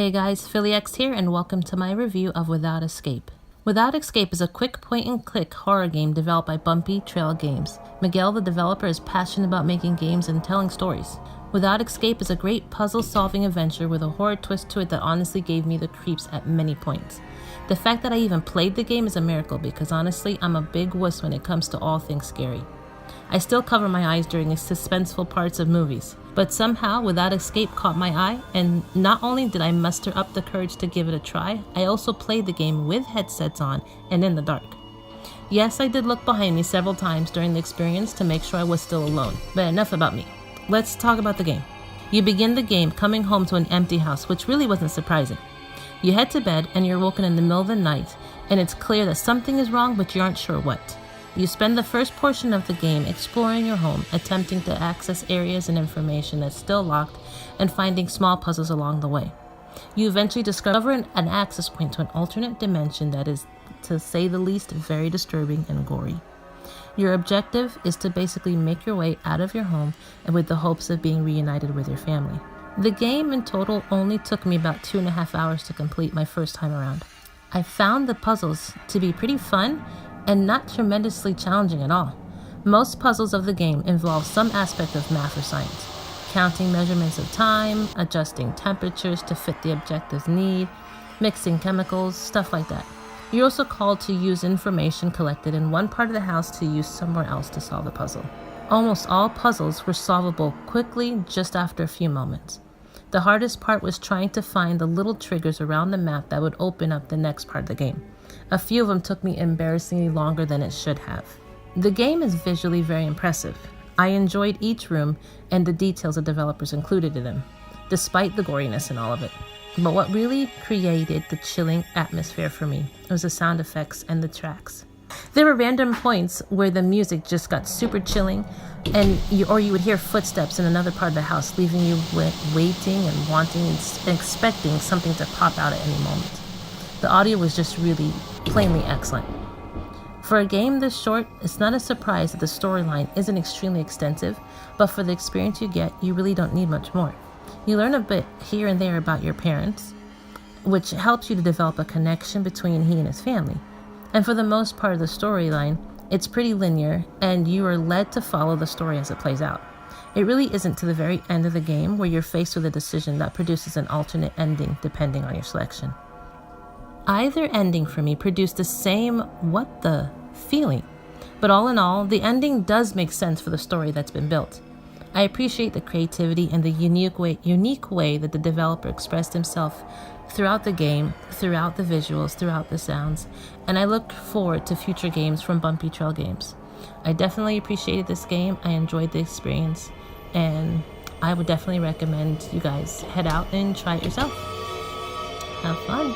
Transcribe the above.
Hey guys, PhillyX here and welcome to my review of Without Escape. Without Escape is a quick point-and-click horror game developed by BUMPY Trail Games. Miguel, the developer, is passionate about making games and telling stories. Without Escape is a great puzzle-solving adventure with a horror twist to it that honestly gave me the creeps at many points. The fact that I even played the game is a miracle because honestly, I'm a big wuss when it comes to all things scary. I still cover my eyes during the suspenseful parts of movies, but somehow Without Escape caught my eye, and not only did I muster up the courage to give it a try, I also played the game with headsets on and in the dark. Yes, I did look behind me several times during the experience to make sure I was still alone, but enough about me. Let's talk about the game. You begin the game coming home to an empty house, which really wasn't surprising. You head to bed and you're woken in the middle of the night, and it's clear that something is wrong, but you aren't sure what. You spend the first portion of the game exploring your home, attempting to access areas and information that's still locked, and finding small puzzles along the way. You eventually discover an access point to an alternate dimension that is, to say the least, very disturbing and gory. Your objective is to basically make your way out of your home and with the hopes of being reunited with your family. The game in total only took me about 2.5 hours to complete my first time around. I found the puzzles to be pretty fun and not tremendously challenging at all. Most puzzles of the game involve some aspect of math or science, counting measurements of time, adjusting temperatures to fit the objective's need, mixing chemicals, stuff like that. You're also called to use information collected in one part of the house to use somewhere else to solve the puzzle. Almost all puzzles were solvable quickly just after a few moments. The hardest part was trying to find the little triggers around the map that would open up the next part of the game. A few of them took me embarrassingly longer than it should have. The game is visually very impressive. I enjoyed each room and the details the developers included in them, despite the goriness in all of it. But what really created the chilling atmosphere for me was the sound effects and the tracks. There were random points where the music just got super chilling, and you would hear footsteps in another part of the house, leaving you waiting and wanting and expecting something to pop out at any moment. The audio was just really plainly excellent. For a game this short, it's not a surprise that the storyline isn't extremely extensive, but for the experience you get, you really don't need much more. You learn a bit here and there about your parents, which helps you to develop a connection between he and his family. And for the most part of the storyline, it's pretty linear, and you are led to follow the story as it plays out. It really isn't to the very end of the game where you're faced with a decision that produces an alternate ending depending on your selection. Either ending for me produced the same what the feeling, but all in all, the ending does make sense for the story that's been built. I appreciate the creativity and the unique way that the developer expressed himself throughout the game, throughout the visuals, throughout the sounds, and I look forward to future games from BUMPY Trail Games. I definitely appreciated this game, I enjoyed the experience, and I would definitely recommend you guys head out and try it yourself. Have fun!